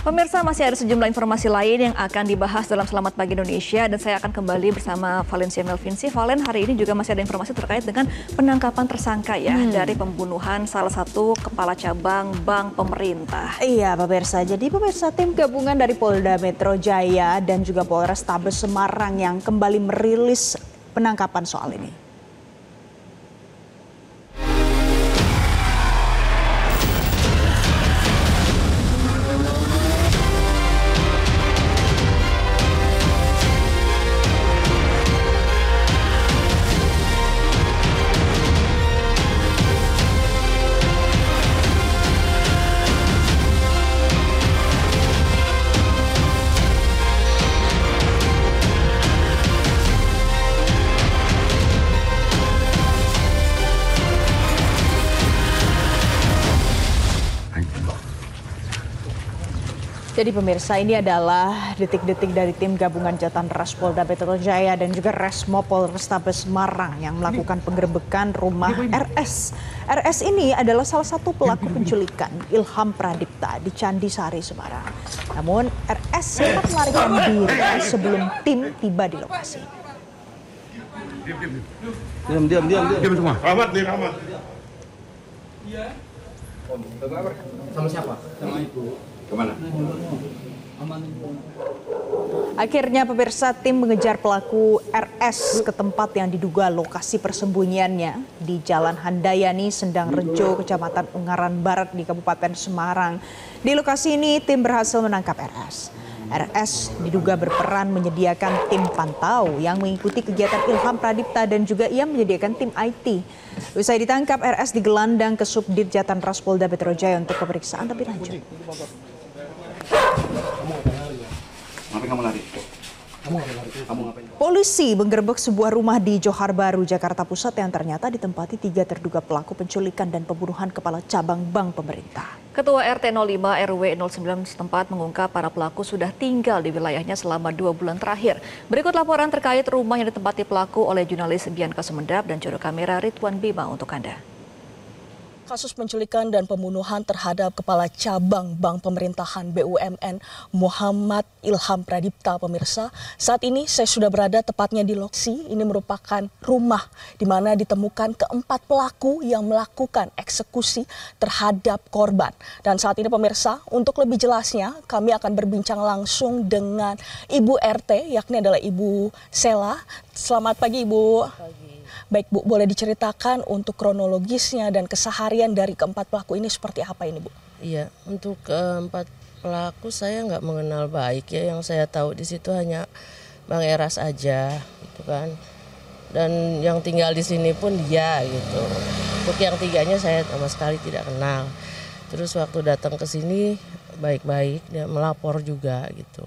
Pemirsa, masih ada sejumlah informasi lain yang akan dibahas dalam Selamat Pagi Indonesia dan saya akan kembali bersama Valencia Melvinci. Valen, hari ini juga masih ada informasi terkait dengan penangkapan tersangka dari pembunuhan salah satu kepala cabang bank pemerintah. Iya pemirsa, jadi pemirsa tim gabungan dari Polda Metro Jaya dan juga Polrestabes Semarang yang kembali merilis penangkapan soal ini. Jadi pemirsa, ini adalah detik-detik dari tim gabungan Jatan Ras Polda Metro Jaya dan juga Resmo Polrestabes Semarang yang melakukan penggerebekan rumah RS. RS ini adalah salah satu pelaku penculikan Ilham Pradipta di Candi Sari, Semarang. Namun RS sempat melarikan diri sebelum tim tiba di lokasi. Diam semua. Rahmat nih, Rahmat. Sama siapa? Sama ibu. Kemana? Akhirnya pemirsa, tim mengejar pelaku RS ke tempat yang diduga lokasi persembunyiannya di Jalan Handayani, Sendang Rejo, Kecamatan Ungaran Barat di Kabupaten Semarang. Di lokasi ini tim berhasil menangkap RS. RS diduga berperan menyediakan tim pantau yang mengikuti kegiatan Ilham Pradipta dan juga ia menyediakan tim IT. Usai ditangkap, RS digelandang ke Subdit Jatan Ras Polda Metro Jaya untuk pemeriksaan lebih lanjut. Polisi menggerebek sebuah rumah di Johar Baru, Jakarta Pusat yang ternyata ditempati 3 terduga pelaku penculikan dan pembunuhan kepala cabang bank pemerintah. Ketua RT 05 RW 09 setempat mengungkap para pelaku sudah tinggal di wilayahnya selama 2 bulan terakhir. Berikut laporan terkait rumah yang ditempati pelaku oleh jurnalis Bianca Sumendap dan juru kamera Ridwan Bima untuk Anda. Kasus penculikan dan pembunuhan terhadap Kepala Cabang Bank Pemerintahan BUMN Muhammad Ilham Pradipta, pemirsa. Saat ini saya sudah berada tepatnya di lokasi. Ini merupakan rumah di mana ditemukan keempat pelaku yang melakukan eksekusi terhadap korban. Dan saat ini pemirsa, untuk lebih jelasnya kami akan berbincang langsung dengan Ibu RT, yakni adalah Ibu Sela. Selamat pagi Ibu. Baik Bu, boleh diceritakan untuk kronologisnya dan keseharian dari keempat pelaku ini seperti apa ini Bu? Iya, untuk keempat pelaku saya nggak mengenal baik ya, yang saya tahu di situ hanya Bang Eras aja gitu kan. Dan yang tinggal di sini pun dia gitu. Untuk yang tiganya saya sama sekali tidak kenal. Terus waktu datang ke sini baik-baik, dia melapor juga gitu.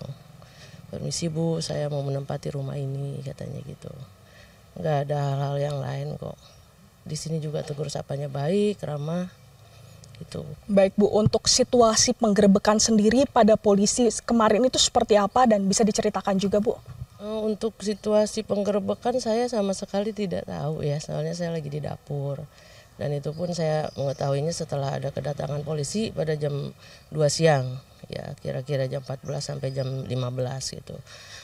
Permisi Bu, saya mau menempati rumah ini katanya gitu. Nggak ada hal-hal yang lain kok. Di sini juga tegur sapanya baik, ramah, gitu. Baik Bu, untuk situasi penggerebekan sendiri pada polisi kemarin itu seperti apa dan bisa diceritakan juga Bu? Untuk situasi penggerebekan saya sama sekali tidak tahu ya, soalnya saya lagi di dapur. Dan itu pun saya mengetahuinya setelah ada kedatangan polisi pada jam 2 siang. Ya kira-kira jam 14 sampai jam 15 gitu.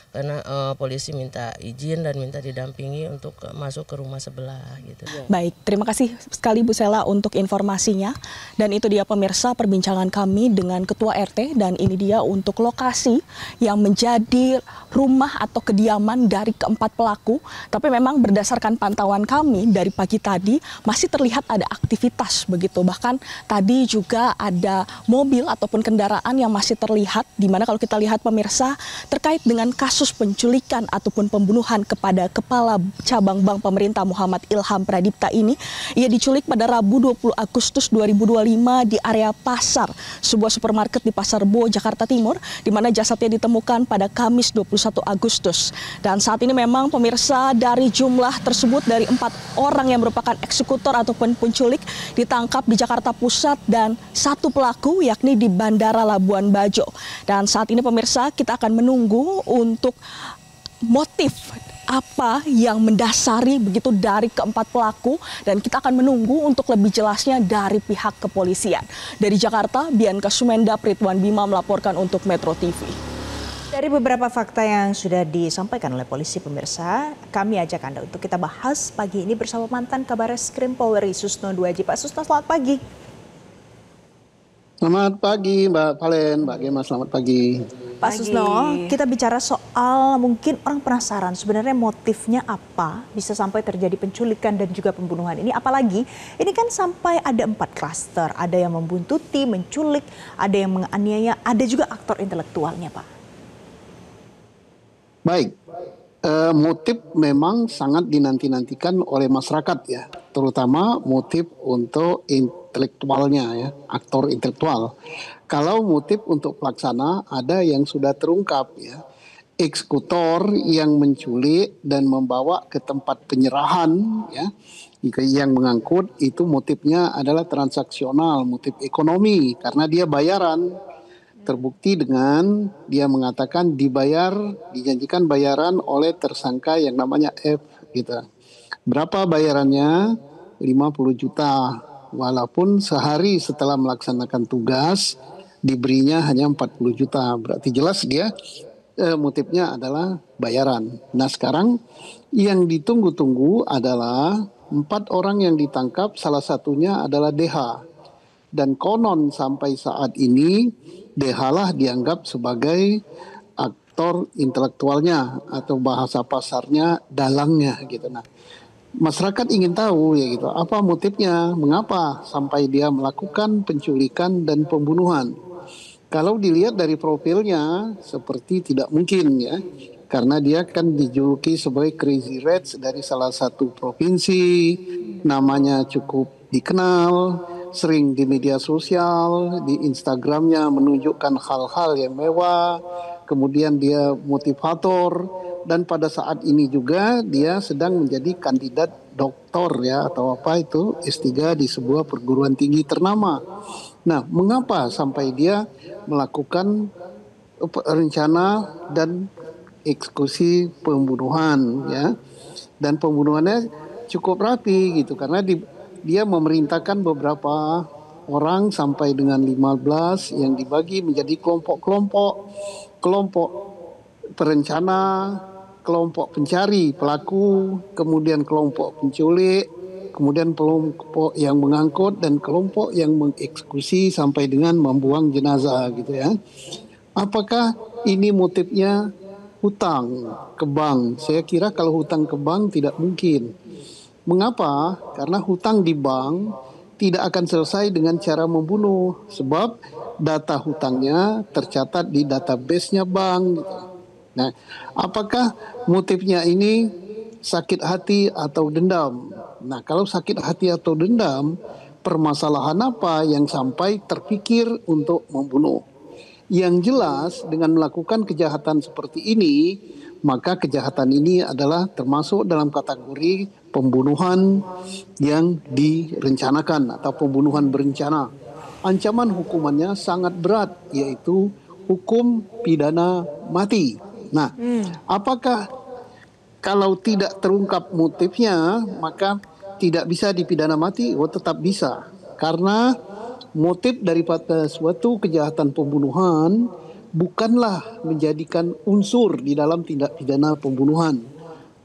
Karena polisi minta izin dan minta didampingi untuk masuk ke rumah sebelah gitu. Baik, terima kasih sekali Bu Sela untuk informasinya. Dan itu dia pemirsa perbincangan kami dengan Ketua RT dan ini dia untuk lokasi yang menjadi rumah atau kediaman dari keempat pelaku. Tapi memang berdasarkan pantauan kami dari pagi tadi masih terlihat ada aktivitas begitu. Bahkan tadi juga ada mobil ataupun kendaraan yang masih terlihat, di mana kalau kita lihat pemirsa terkait dengan kasus penculikan ataupun pembunuhan kepada Kepala Cabang Bank Pemerintah Muhammad Ilham Pradipta ini. Ia diculik pada Rabu 20 Agustus 2025 di area pasar, sebuah supermarket di Pasar Bo, Jakarta Timur, di mana jasadnya ditemukan pada Kamis 21 Agustus. Dan saat ini memang pemirsa dari jumlah tersebut dari 4 orang yang merupakan eksekutor ataupun penculik ditangkap di Jakarta Pusat dan 1 pelaku yakni di Bandara Labuan Bajo. Dan saat ini pemirsa kita akan menunggu untuk motif apa yang mendasari begitu dari keempat pelaku, dan kita akan menunggu untuk lebih jelasnya dari pihak kepolisian. Dari Jakarta, Bianca Sumenda, Ridwan Bima melaporkan untuk Metro TV. Dari beberapa fakta yang sudah disampaikan oleh polisi, pemirsa, kami ajak Anda untuk kita bahas pagi ini bersama mantan Kabareskrim Polri Susno Duaji. Pak Susno, selamat pagi. Selamat pagi Mbak Valen, Mbak Gema, selamat pagi. Pak Susno, kita bicara soal mungkin orang penasaran sebenarnya motifnya apa bisa sampai terjadi penculikan dan juga pembunuhan ini. Apalagi ini kan sampai ada 4 klaster, ada yang membuntuti, menculik, ada yang menganiaya, ada juga aktor intelektualnya Pak. Baik, motif memang sangat dinanti-nantikan oleh masyarakat ya, terutama motif untuk intelektualnya ya, aktor intelektual. Kalau motif untuk pelaksana ada yang sudah terungkap ya, eksekutor yang menculik dan membawa ke tempat penyerahan ya, yang mengangkut itu motifnya adalah transaksional, motif ekonomi karena dia bayaran. Terbukti dengan dia mengatakan dijanjikan bayaran oleh tersangka yang namanya F gitu. Berapa bayarannya? 50 juta. Walaupun sehari setelah melaksanakan tugas diberinya hanya 40 juta. Berarti jelas dia motifnya adalah bayaran. Nah sekarang yang ditunggu-tunggu adalah 4 orang yang ditangkap, salah satunya adalah DH. Dan konon sampai saat ini DH lah dianggap sebagai aktor intelektualnya atau bahasa pasarnya dalangnya gitu. Nah, masyarakat ingin tahu ya gitu, apa motifnya, mengapa sampai dia melakukan penculikan dan pembunuhan. Kalau dilihat dari profilnya seperti tidak mungkin ya, karena dia kan dijuluki sebagai Crazy Rich dari salah satu provinsi, namanya cukup dikenal, sering di media sosial, di Instagramnya menunjukkan hal-hal yang mewah, kemudian dia motivator, dan pada saat ini juga dia sedang menjadi kandidat doktor ya, atau apa itu, S3 di sebuah perguruan tinggi ternama. Nah, mengapa sampai dia melakukan rencana dan eksekusi pembunuhan ya, dan pembunuhannya cukup rapi gitu, karena dia memerintahkan beberapa orang sampai dengan 15 yang dibagi menjadi kelompok-kelompok, kelompok perencana, kelompok pencari pelaku, kemudian kelompok penculik, kemudian kelompok yang mengangkut, dan kelompok yang mengeksekusi sampai dengan membuang jenazah gitu ya. Apakah ini motifnya hutang ke bank? Saya kira kalau hutang ke bank tidak mungkin. Mengapa? Karena hutang di bank tidak akan selesai dengan cara membunuh, sebab data hutangnya tercatat di database-nya bank. Gitu. Nah, apakah motifnya ini sakit hati atau dendam? Nah, kalau sakit hati atau dendam, permasalahan apa yang sampai terpikir untuk membunuh? Yang jelas dengan melakukan kejahatan seperti ini, maka kejahatan ini adalah termasuk dalam kategori pembunuhan yang direncanakan atau pembunuhan berencana. Ancaman hukumannya sangat berat, yaitu hukum pidana mati. Nah, apakah kalau tidak terungkap motifnya, maka tidak bisa dipidana mati? Oh, tetap bisa. Karena motif daripada suatu kejahatan pembunuhan bukanlah menjadikan unsur di dalam tindak pidana pembunuhan.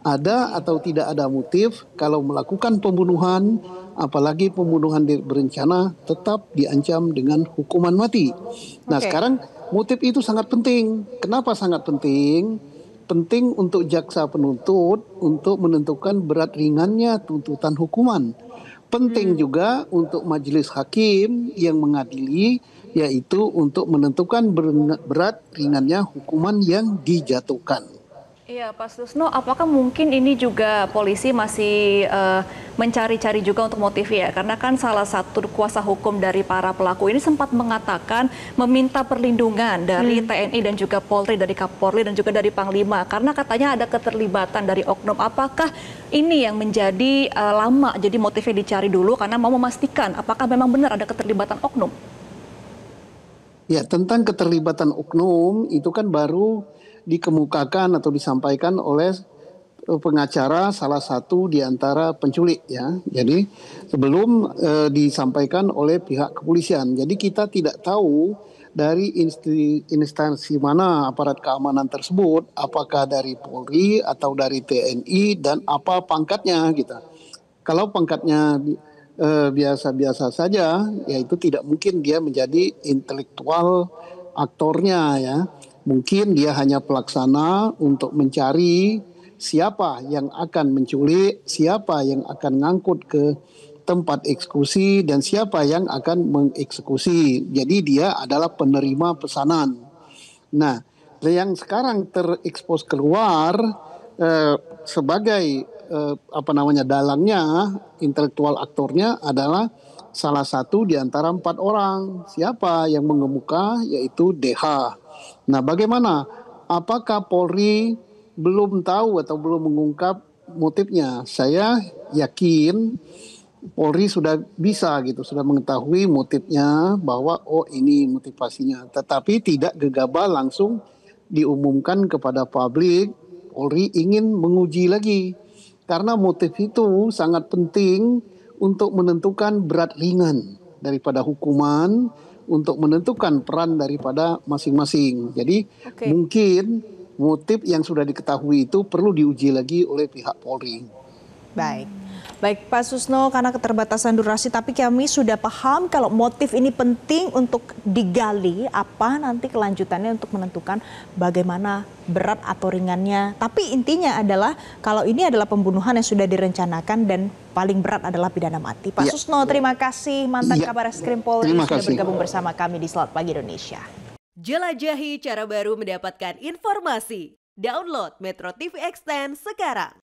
Ada atau tidak ada motif, kalau melakukan pembunuhan, apalagi pembunuhan berencana, tetap diancam dengan hukuman mati. Nah, sekarang motif itu sangat penting. Kenapa sangat penting? Penting untuk jaksa penuntut untuk menentukan berat ringannya tuntutan hukuman. Penting juga untuk majelis hakim yang mengadili, yaitu untuk menentukan berat ringannya hukuman yang dijatuhkan. Iya, Pak Susno, apakah mungkin ini juga polisi masih mencari-cari juga untuk motif ya? Karena kan salah satu kuasa hukum dari para pelaku ini sempat mengatakan meminta perlindungan dari TNI dan juga Polri, dari Kapolri dan juga dari Panglima. Karena katanya ada keterlibatan dari oknum. Apakah ini yang menjadi lama jadi motifnya dicari dulu karena mau memastikan apakah memang benar ada keterlibatan oknum? Ya, tentang keterlibatan oknum itu kan baru dikemukakan atau disampaikan oleh pengacara salah satu di antara penculik ya. Jadi sebelum disampaikan oleh pihak kepolisian. Jadi kita tidak tahu dari instansi mana aparat keamanan tersebut, apakah dari Polri atau dari TNI dan apa pangkatnya gitu. Kalau pangkatnya biasa-biasa saja, ya itu tidak mungkin dia menjadi intelektual aktornya ya. Mungkin dia hanya pelaksana untuk mencari siapa yang akan menculik, siapa yang akan ngangkut ke tempat eksekusi, dan siapa yang akan mengeksekusi. Jadi dia adalah penerima pesanan. Nah, yang sekarang terekspos keluar sebagai dalangnya, intelektual aktornya adalah salah satu di antara 4 orang. Siapa yang mengemuka? Yaitu DH. Nah, bagaimana? Apakah Polri belum tahu atau belum mengungkap motifnya? Saya yakin Polri sudah bisa sudah mengetahui motifnya, bahwa ini motivasinya. Tetapi tidak gegabah langsung diumumkan kepada publik. Polri ingin menguji lagi. Karena motif itu sangat penting untuk menentukan berat ringan daripada hukuman, untuk menentukan peran daripada masing-masing. Jadi mungkin motif yang sudah diketahui itu perlu diuji lagi oleh pihak Polri. Baik Pak Susno, karena keterbatasan durasi, tapi kami sudah paham kalau motif ini penting untuk digali, apa nanti kelanjutannya untuk menentukan bagaimana berat atau ringannya. Tapi intinya adalah kalau ini adalah pembunuhan yang sudah direncanakan dan paling berat adalah pidana mati. Pak Susno, terima kasih, mantan Kabar Eskrim Polri sudah bergabung bersama kami di Selamat Pagi Indonesia. Jelajahi cara baru mendapatkan informasi. Download Metro TV Extend sekarang.